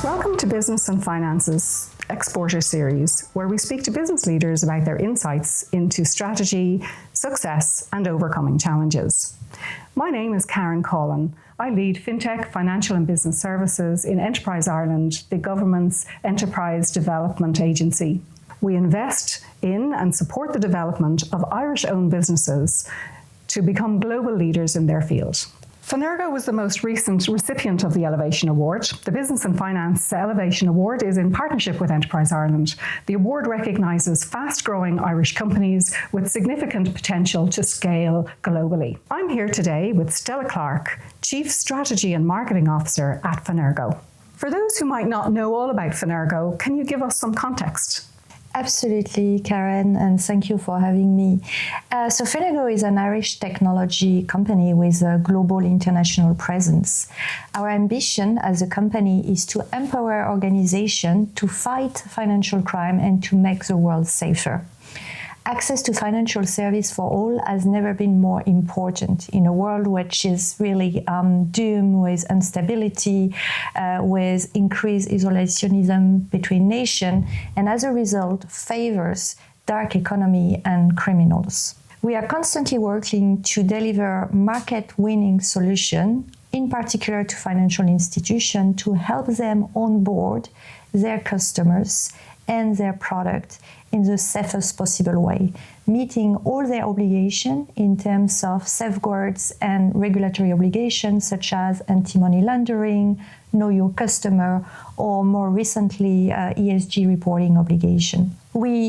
Welcome to Business and Finance's Exporter Series, where we speak to business leaders about their insights into strategy, success, and overcoming challenges. My name is Cohalan. I lead FinTech, Financial and Business Services in Enterprise Ireland, the government's enterprise development agency. We invest in and support the development of Irish-owned businesses to become global leaders in their field. Fenergo was the most recent recipient of the Elevation Award. The Business and Finance Elevation Award is in partnership with Enterprise Ireland. The award recognises fast-growing Irish companies with significant potential to scale globally. I'm here today with Stella Clarke, Chief Strategy and Marketing Officer at Fenergo. For those who might not know all about Fenergo, can you give us some context? Absolutely, Karen, and thank you for having me. So Fenergo is an Irish technology company with a global international presence. Our ambition as a company is to empower organizations to fight financial crime and to make the world safer. Access to financial service for all has never been more important in a world which is really doomed with instability, with increased isolationism between nations, and as a result favors dark economy and criminals. We are constantly working to deliver market-winning solutions, in particular to financial institutions, to help them onboard their customers and their product in the safest possible way, meeting all their obligations in terms of safeguards and regulatory obligations such as anti-money laundering, know your customer, or more recently, ESG reporting obligation.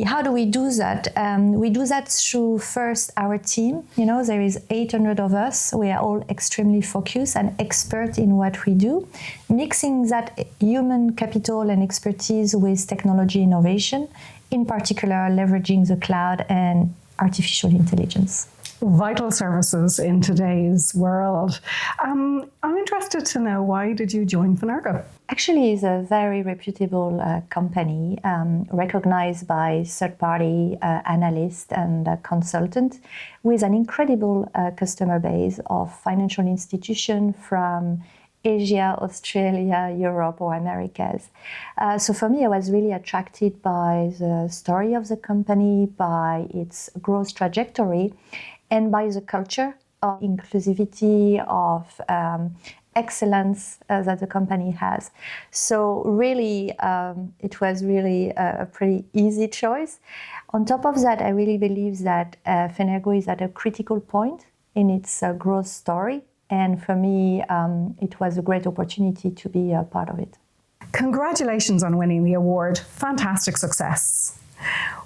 How do we do that? We do that through first our team. There is 800 of us. We are all extremely focused and expert in what we do, mixing that human capital and expertise with technology innovation, in particular leveraging the cloud and artificial intelligence. Vital services in today's world. I'm interested to know, why did you join Fenergo? Actually, it's a very reputable company, recognized by third-party analysts and consultants, with an incredible customer base of financial institutions from Asia, Australia, Europe, or Americas. So for me, I was really attracted by the story of the company, by its growth trajectory, and by the culture of inclusivity, of excellence that the company has. So really, it was really a pretty easy choice. On top of that, I really believe that Fenergo is at a critical point in its growth story. And for me, it was a great opportunity to be a part of it. Congratulations on winning the award. Fantastic success.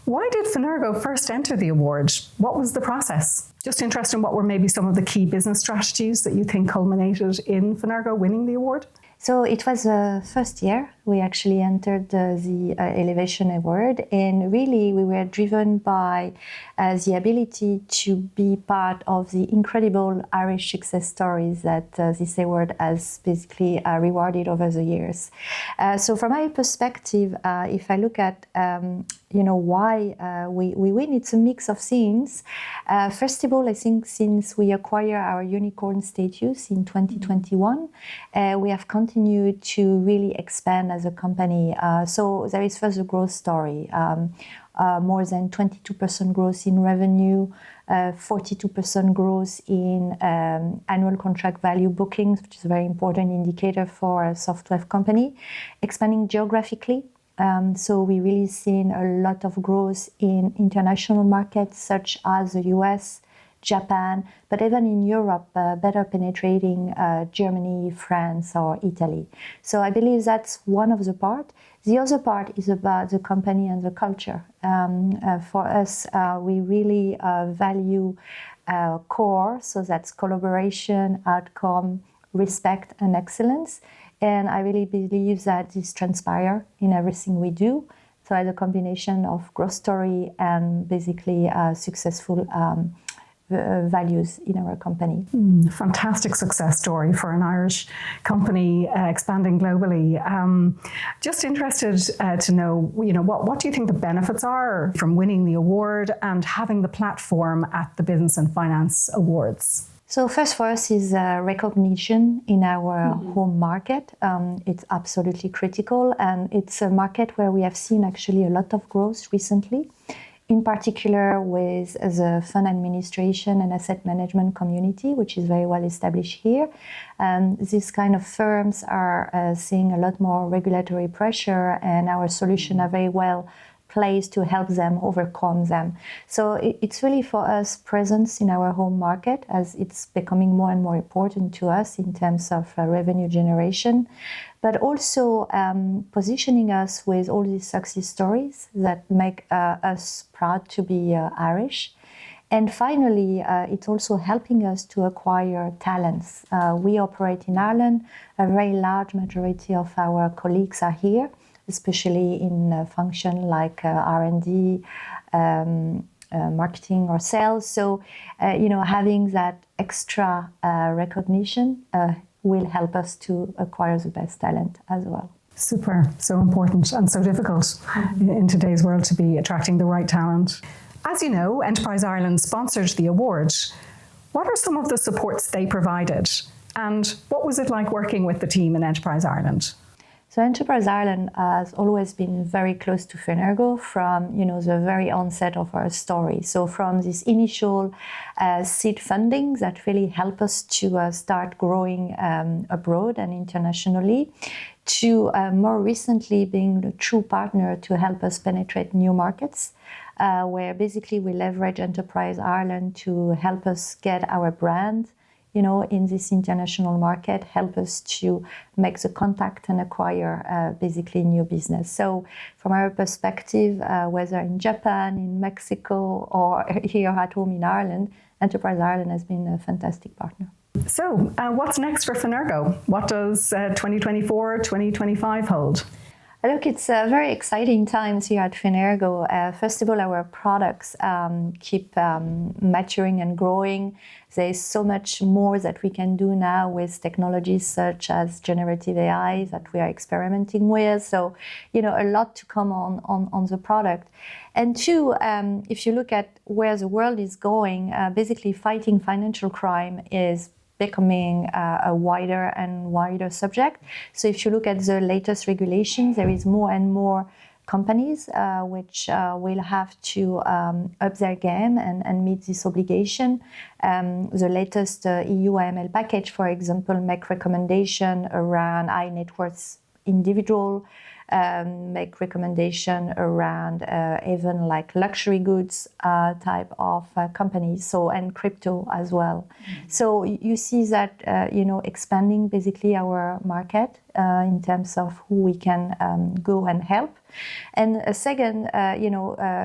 Why did Fenergo first enter the award? What was the process? Just interested in what were maybe some of the key business strategies that you think culminated in Fenergo winning the award? So it was the first year we actually entered the Elevation Award, and really we were driven by the ability to be part of the incredible Irish success stories that this award has basically rewarded over the years. So from my perspective, if I look at why we win, it's a mix of things. First of all, I think since we acquired our unicorn status in 2021, we have continued to really expand as a company. So there is first a growth story. More than 22% growth in revenue, 42% growth in annual contract value bookings, which is a very important indicator for a software company, expanding geographically. So we really seen a lot of growth in international markets such as the US, Japan, but even in Europe, better penetrating Germany, France, or Italy. So I believe that's one of the part. The other part is about the company and the culture. For us, we really value core, so that's collaboration, outcome, respect, and excellence. And I really believe that this transpires in everything we do. So as a combination of growth story and basically successful values in our company. Fantastic success story for an Irish company expanding globally. Just interested to know, what do you think the benefits are from winning the award and having the platform at the Business and Finance Awards? So first for us is recognition in our home market. It's absolutely critical, and it's a market where we have seen actually a lot of growth recently, in particular with the fund administration and asset management community, which is very well established here. These kind of firms are seeing a lot more regulatory pressure, and our solutions are very well placed to help them overcome them. So it's really for us presence in our home market, as it's becoming more and more important to us in terms of revenue generation, but also positioning us with all these success stories that make us proud to be Irish. And finally, it's also helping us to acquire talents. We operate in Ireland. A very large majority of our colleagues are here, especially in function like R&D, marketing or sales. So, having that extra recognition will help us to acquire the best talent as well. Super, so important and so difficult in today's world to be attracting the right talent. As you know, Enterprise Ireland sponsored the award. What are some of the supports they provided? And what was it like working with the team in Enterprise Ireland? So Enterprise Ireland has always been very close to Fenergo from the very onset of our story. So from this initial seed funding that really helped us to start growing abroad and internationally, to more recently being the true partner to help us penetrate new markets, where basically we leverage Enterprise Ireland to help us get our brand in this international market, help us to make the contact and acquire basically new business. So from our perspective, whether in Japan, in Mexico, or here at home in Ireland, Enterprise Ireland has been a fantastic partner. So what's next for Fenergo? What does 2024, 2025 hold? Look, it's very exciting times here at Fenergo. First of all, our products keep maturing and growing. There's so much more that we can do now with technologies such as generative AI that we are experimenting with. So, a lot to come on the product. And two, if you look at where the world is going, basically fighting financial crime is becoming a wider and wider subject. So if you look at the latest regulations, there is more and more companies which will have to up their game and meet this obligation. The latest EU AML package, for example, make recommendation around high net worth individual, make recommendation around even like luxury goods type of companies, so and crypto as well. So you see that expanding basically our market in terms of who we can go and help. And a second,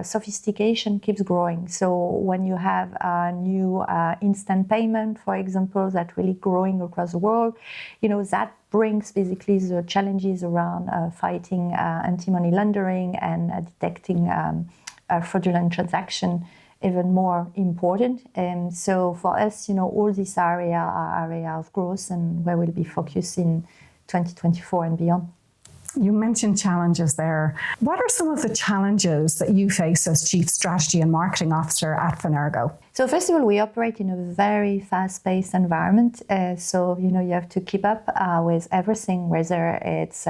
sophistication keeps growing. So when you have a new instant payment, for example, that really growing across the world, that brings basically the challenges around fighting anti-money laundering and detecting fraudulent transaction even more important. And so for us, all these area are area of growth and where we'll be focused in 2024 and beyond. You mentioned challenges there. What are some of the challenges that you face as Chief Strategy and Marketing Officer at Fenergo? So first of all, we operate in a very fast-paced environment. So, you have to keep up with everything, whether it's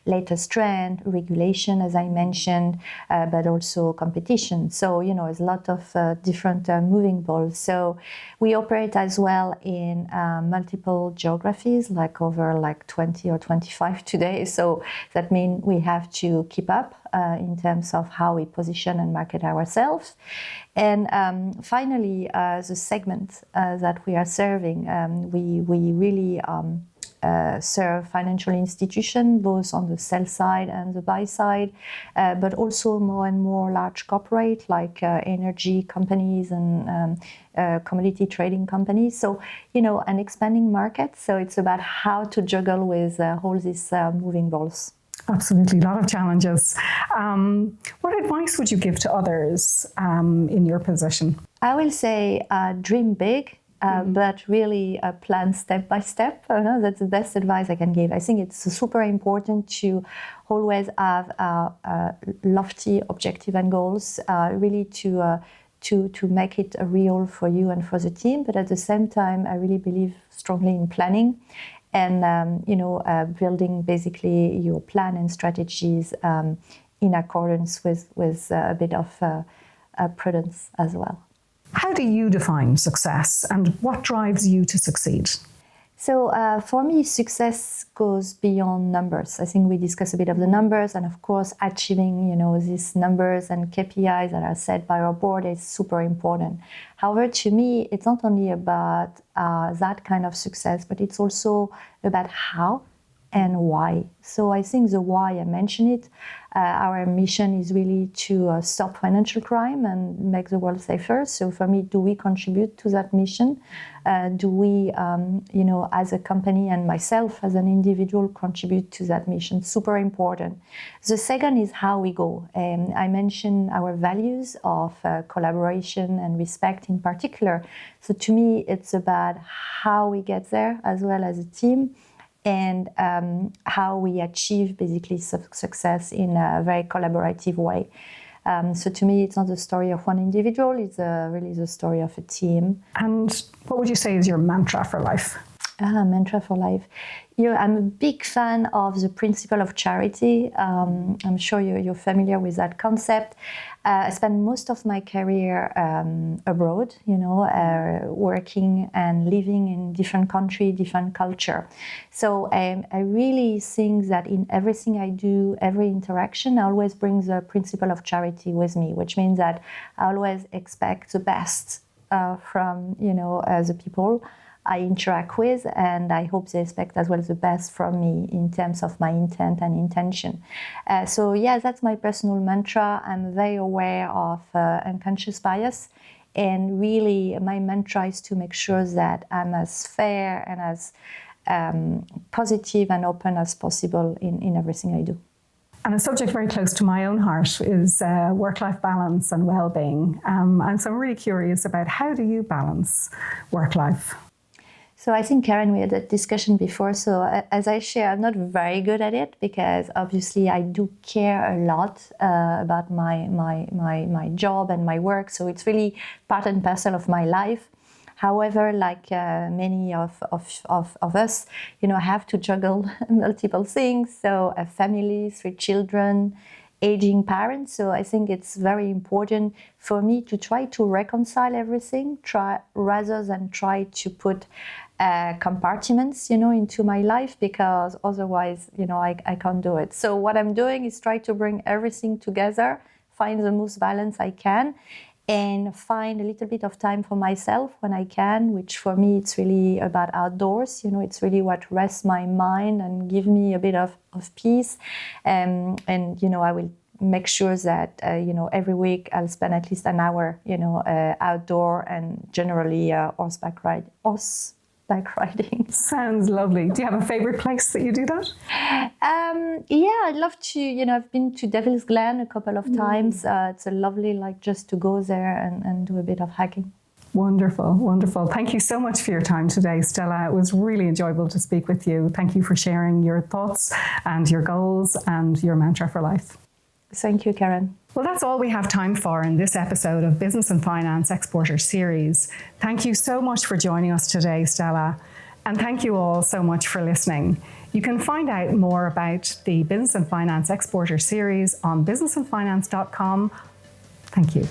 latest trend, regulation, as I mentioned, but also competition. So, there's a lot of different moving balls. So we operate as well in multiple geographies, like over 20 or 25 today. So that means we have to keep up in terms of how we position and market ourselves. And finally, the segment that we are serving, we really serve financial institutions, both on the sell side and the buy side, but also more and more large corporate like energy companies and commodity trading companies. So, an expanding market. So it's about how to juggle with all these moving balls. Absolutely, a lot of challenges. What advice would you give to others in your position? I will say dream big, but really plan step by step. That's the best advice I can give. I think it's super important to always have lofty objective and goals, really to to make it real for you and for the team. But at the same time, I really believe strongly in planning and building basically your plan and strategies in accordance with a bit of prudence as well. How do you define success, and what drives you to succeed? So for me, success goes beyond numbers. I think we discuss a bit of the numbers, and of course, achieving these numbers and KPIs that are set by our board is super important. However, to me, it's not only about that kind of success, but it's also about how and why. So I think the why, I mentioned it. Our mission is really to stop financial crime and make the world safer. So for me, do we contribute to that mission? Do we, as a company and myself as an individual, contribute to that mission? Super important. The second is how we go. I mentioned our values of collaboration and respect in particular. So to me, it's about how we get there as well as a team, and how we achieve basically success in a very collaborative way. So to me, it's not the story of one individual, it's really the story of a team. And what would you say is your mantra for life? Mantra for life. I'm a big fan of the principle of charity. I'm sure you're familiar with that concept. I spent most of my career abroad, working and living in different country, different culture. So I really think that in everything I do, every interaction, I always bring the principle of charity with me, which means that I always expect the best from the people I interact with, and I hope they expect as well the best from me in terms of my intent and intention. So that's my personal mantra. I'm very aware of unconscious bias, and really my mantra is to make sure that I'm as fair and as positive and open as possible in everything I do. And a subject very close to my own heart is work-life balance and well-being. And so I'm really curious about, how do you balance work-life? So I think, Karen, we had that discussion before. So as I share, I'm not very good at it because obviously I do care a lot about my job and my work. So it's really part and parcel of my life. However, like many of us, I have to juggle multiple things. So a family, 3 children, aging parents. So I think it's very important for me to try to reconcile everything, rather than try to put compartments, into my life, because otherwise, I can't do it. So what I'm doing is try to bring everything together, find the most balance I can, and find a little bit of time for myself when I can, which for me, it's really about outdoors. It's really what rests my mind and give me a bit of peace. And I will make sure that, every week I'll spend at least an hour, outdoor, and generally horseback riding. Sounds lovely. Do you have a favorite place that you do that? I'd love to, I've been to Devil's Glen a couple of times. It's a lovely, just to go there and do a bit of hiking. Wonderful, wonderful. Thank you so much for your time today, Stella. It was really enjoyable to speak with you. Thank you for sharing your thoughts and your goals and your mantra for life. Thank you, Karen. Well, that's all we have time for in this episode of Business and Finance Exporter Series. Thank you so much for joining us today, Stella. And thank you all so much for listening. You can find out more about the Business and Finance Exporter Series on businessandfinance.com. Thank you.